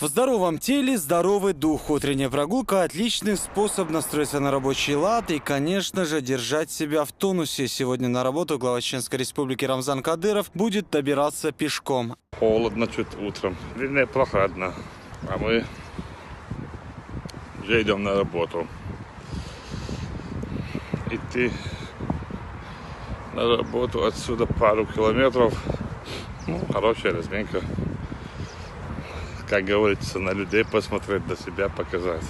В здоровом теле здоровый дух. Утренняя прогулка – отличный способ настроиться на рабочий лад и, конечно же, держать себя в тонусе. Сегодня на работу глава Чеченской Республики Рамзан Кадыров будет добираться пешком. Холодно чуть утром, вернее прохладно, а мы уже идем на работу. Идти на работу отсюда пару километров, хорошая разминка. Как говорится, на людей посмотреть, до себя показать.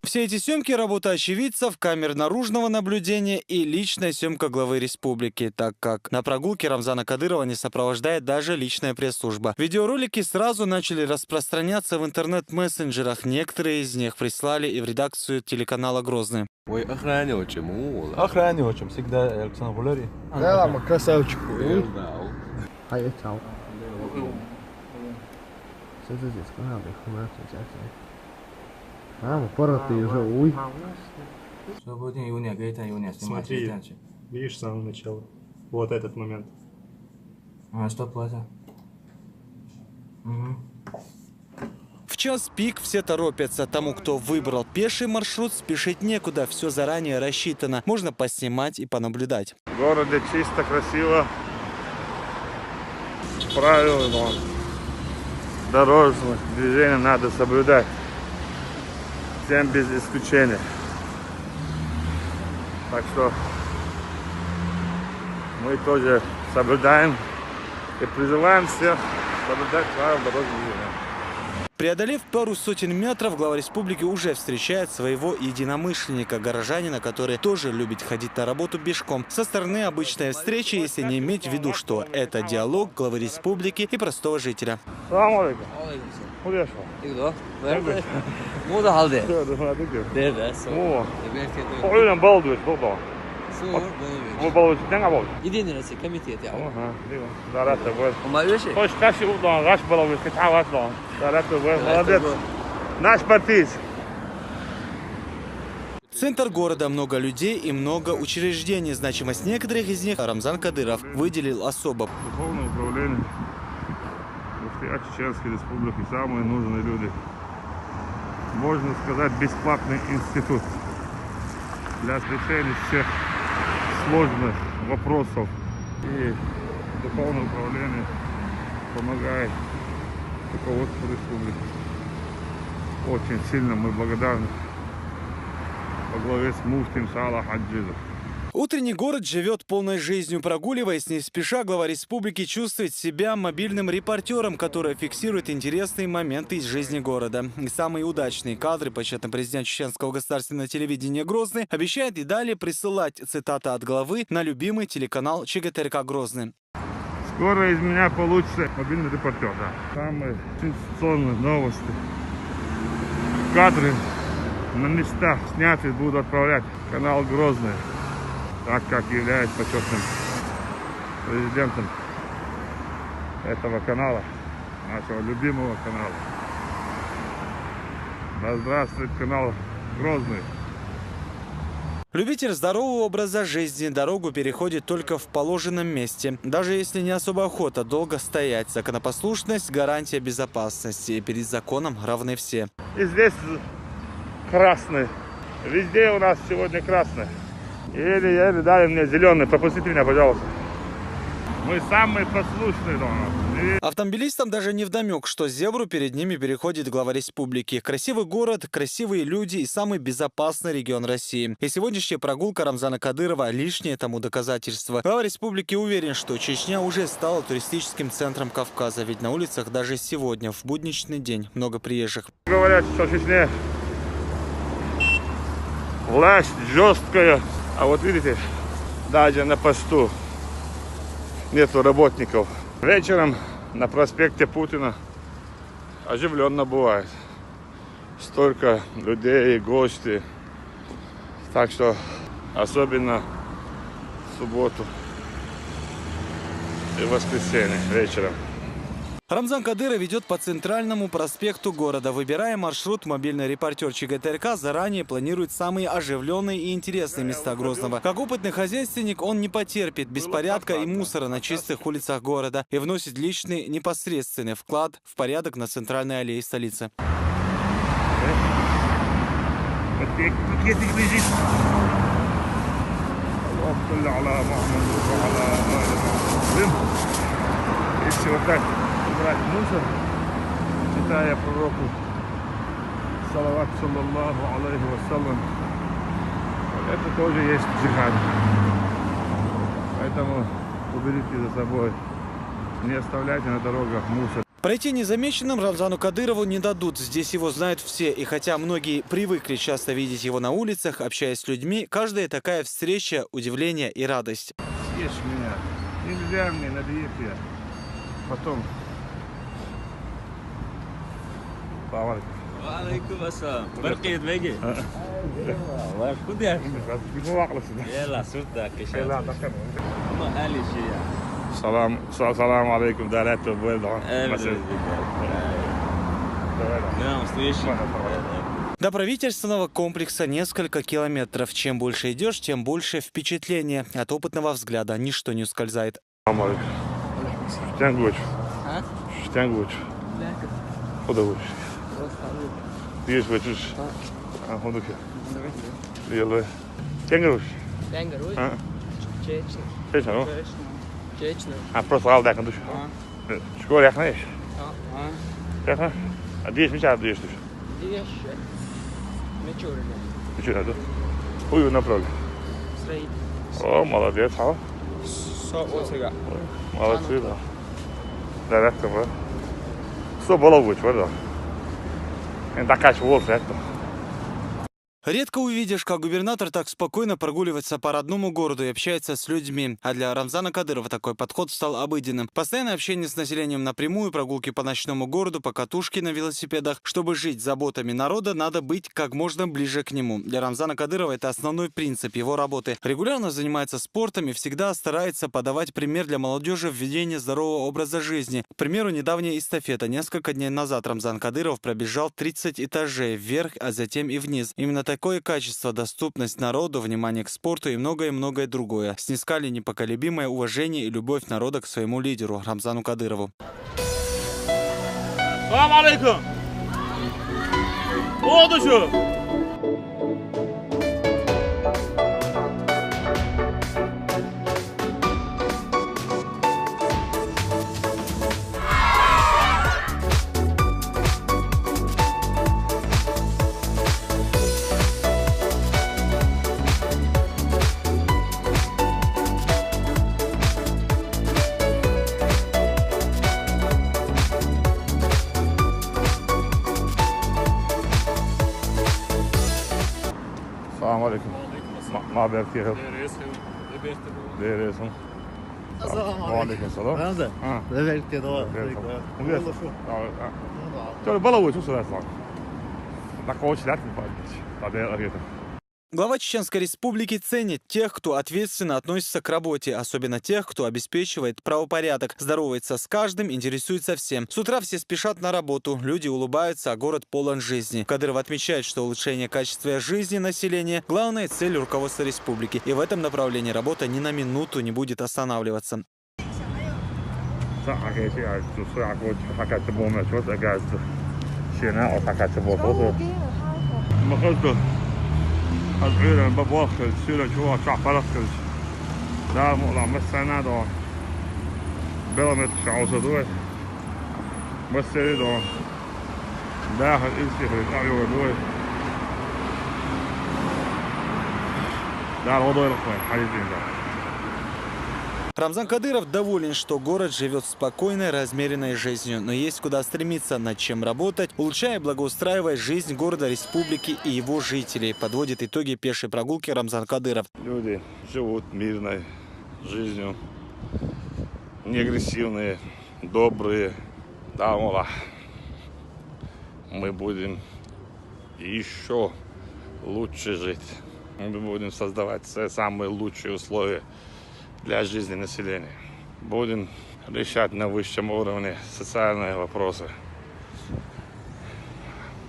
Все эти съемки – работа очевидцев, камер наружного наблюдения и личная съемка главы республики, так как на прогулке Рамзана Кадырова не сопровождает даже личная пресс-служба. Видеоролики сразу начали распространяться в интернет-мессенджерах. Некоторые из них прислали и в редакцию телеканала «Грозный». Ой, охранил чему? Охранил чем всегда Александр Валерий. Да, красавчик. Hai ích cháu. Sao здесь канал, а, пора ты уже, уй. Смотри, видишь с самого начала. Вот этот момент. В час пик все торопятся. Тому, кто выбрал пеший маршрут, спешить некуда. Все заранее рассчитано. Можно поснимать и понаблюдать. В городе чисто, красиво. Правила дорожного движения надо соблюдать. Всем без исключения. Так что мы тоже соблюдаем и призываем всех соблюдать правила дорожного движения. Преодолев пару сотен метров, глава республики уже встречает своего единомышленника, горожанина, который тоже любит ходить на работу пешком. Со стороны обычная встреча, если не иметь в виду, что это диалог главы республики и простого жителя. Наш партиец. Центр города, много людей и много учреждений. Значимость некоторых из них Рамзан Кадыров выделил особо. Духовное управление Чеченской Республики, самые нужные люди. Можно сказать, бесплатный институт для решения всех сложных вопросов. И духовное управление помогает руководству республики. Очень сильно мы благодарны во главе с муфтием Салах Аджизов. Утренний город живет полной жизнью. Прогуливаясь не спеша, глава республики чувствует себя мобильным репортером, который фиксирует интересные моменты из жизни города. И самые удачные кадры почетный президент Чеченского государственного телевидения «Грозный» обещает и далее присылать, цитата от главы, на любимый телеканал ЧГТРК «Грозный». Скоро из меня получится мобильный репортер. Да. Самые сенсационные новости, кадры на местах сняты буду отправлять в канал «Грозный», так как являюсь почетным президентом этого канала, нашего любимого канала. Да здравствует канал «Грозный». Любитель здорового образа жизни дорогу переходит только в положенном месте. Даже если не особо охота долго стоять. Законопослушность – гарантия безопасности. И перед законом равны все. И здесь красный. Везде у нас сегодня красный. Еле-еле дали мне зеленый. Пропустите меня, пожалуйста. Мы самые послушные дома. Автомобилистам даже не вдомек, что зебру перед ними переходит глава республики. Красивый город, красивые люди и самый безопасный регион России. И сегодняшняя прогулка Рамзана Кадырова – лишнее тому доказательство. Глава республики уверен, что Чечня уже стала туристическим центром Кавказа. Ведь на улицах даже сегодня, в будничный день, много приезжих. Говорят, что в Чечне власть жесткая. А вот видите, даже на посту нету работников. Вечером на проспекте Путина оживленно бывает. Столько людей, гости. Так что особенно в субботу и воскресенье вечером. Рамзан Кадыров ведет по центральному проспекту города. Выбирая маршрут, мобильный репортер ЧГТРК заранее планирует самые оживленные и интересные места Грозного. Как опытный хозяйственник, он не потерпит беспорядка и мусора на чистых улицах города и вносит личный непосредственный вклад в порядок на центральной аллее столицы. Брать мусор, читая пророку салават саллаллаху алейхи вассалам, это тоже есть джихад. Поэтому уберите за собой, не оставляйте на дорогах мусор. Пройти незамеченным Рамзану Кадырову не дадут. Здесь его знают все. И хотя многие привыкли часто видеть его на улицах, общаясь с людьми, каждая такая встреча – удивление и радость. Съешь меня, нельзя мне на диете. Потом. وعليكم السلام برقيت بيجي والله كنت يا يلا صرتك ان شاء الله ما قال شيء السلام عليكم دارات وبلدان До правительственного комплекса несколько километров. Чем больше идешь, тем больше впечатления. От опытного взгляда ничто не ускользает. Есть хочешь? Он Делай. Кенгуруш. Кенгуруш? Чечно. Чечно. Чечно. А просто лал дакан душ. Школа як знаешь? Яха? А здесь меча здесь душ. Здесь Мичурина. Мичурина, да? Хуй направо. Строит. О, молодец, а? Соотсега. Молодцы, да. Да, это было. Что было лучше, да? Редко увидишь, как губернатор так спокойно прогуливается по родному городу и общается с людьми. А для Рамзана Кадырова такой подход стал обыденным. Постоянное общение с населением напрямую, прогулки по ночному городу, покатушки на велосипедах. Чтобы жить заботами народа, надо быть как можно ближе к нему. Для Рамзана Кадырова это основной принцип его работы. Регулярно занимается спортом и всегда старается подавать пример для молодежи в ведении здорового образа жизни. К примеру, недавняя эстафета. Несколько дней назад Рамзан Кадыров пробежал 30 этажей вверх, а затем и вниз. Именно такое качество, доступность народу, внимание к спорту и многое-многое другое снискали непоколебимое уважение и любовь народа к своему лидеру Рамзану Кадырову. Салам алейкум! Салам алейкум. Мабер кихел. Değerlisin. Aleyküm selam. Рамзан, доверьте, давай. Тоже было лучше, что раз. На коуч лет не падает. Глава Чеченской Республики ценит тех, кто ответственно относится к работе, особенно тех, кто обеспечивает правопорядок, здоровается с каждым, интересуется всем. С утра все спешат на работу, люди улыбаются, а город полон жизни. Кадыров отмечает, что улучшение качества жизни населения – главная цель руководства республики. И в этом направлении работа ни на минуту не будет останавливаться. از ایران با باخت سیل چوار چهار کرد در مولا مسنا دو بلامت شاوس دوی مسری دو داخل استخراج عیون دوی در وضوء الخوان حديثين ده. Рамзан Кадыров доволен, что город живет спокойной, размеренной жизнью, но есть куда стремиться, над чем работать, улучшая и благоустраивая жизнь города, республики и его жителей. Подводит итоги пешей прогулки Рамзан Кадыров. Люди живут мирной жизнью, не агрессивные, добрые. Да, мола, мы будем еще лучше жить. Мы будем создавать самые лучшие условия для жизни населения. Будем решать на высшем уровне социальные вопросы.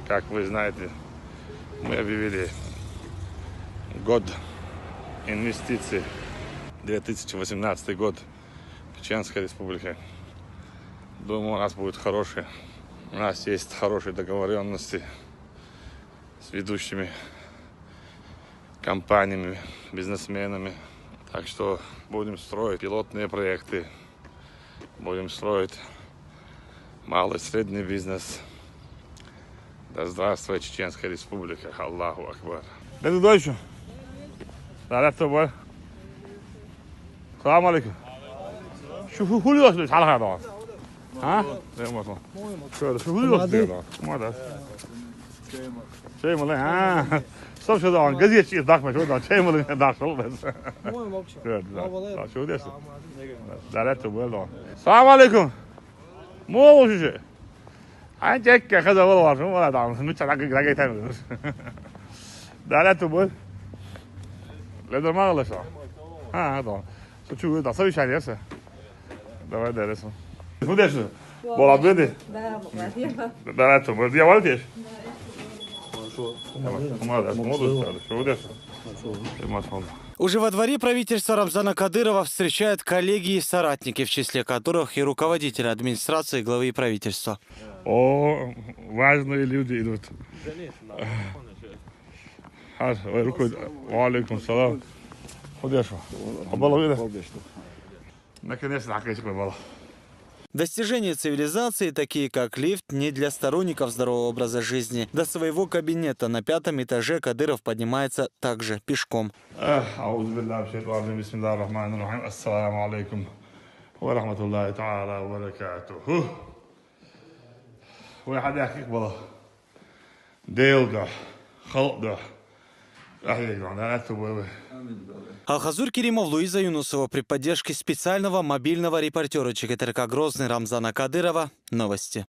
Как вы знаете, мы объявили год инвестиций, 2018 год в Чеченской Республике. Думаю, у нас будет хороший. У нас есть хорошие договоренности с ведущими компаниями, бизнесменами. Так что будем строить пилотные проекты, будем строить малый и средний бизнес. Да здравствует Чеченская Республика. Аллаху Акбар. Это дальше. Да, это было. Салам алейкум. شوفوا كل واحد على هذا ها زي ما صار شو كل واحد ما ده شيء ماله ها صار شو ده قضية شيء ضخم شو ده شيء ماله داخل بس شو ده ده تقول السلام عليكم مو شيء عندك كذا والله شو ولا دعم مش على ثاني ده تقول لا ما غلط ها هذا شو ده صار شيء يسه Давай дальше. Куда же? Была беды? Да, молодец. Да, это вот я валишь. Молодец. Уже во дворе правительства Рамзана Кадырова встречают коллеги и соратники, в числе которых и руководители администрации главы правительства. О, важные люди идут. Алейкум салам. Куда же? Было видно? Наконец-то наконец-то было. Достижения цивилизации, такие как лифт, не для сторонников здорового образа жизни. До своего кабинета на 5-м этаже Кадыров поднимается также пешком. Ассаламу алейкум ва рахматуллахи та'аля ва баракатуху. واحد يحكي والله ديلقى خلقة Алхазур Керимов, Луиза Юнусова при поддержке специального мобильного репортера ЧГТРК Грозный Рамзана Кадырова. Новости.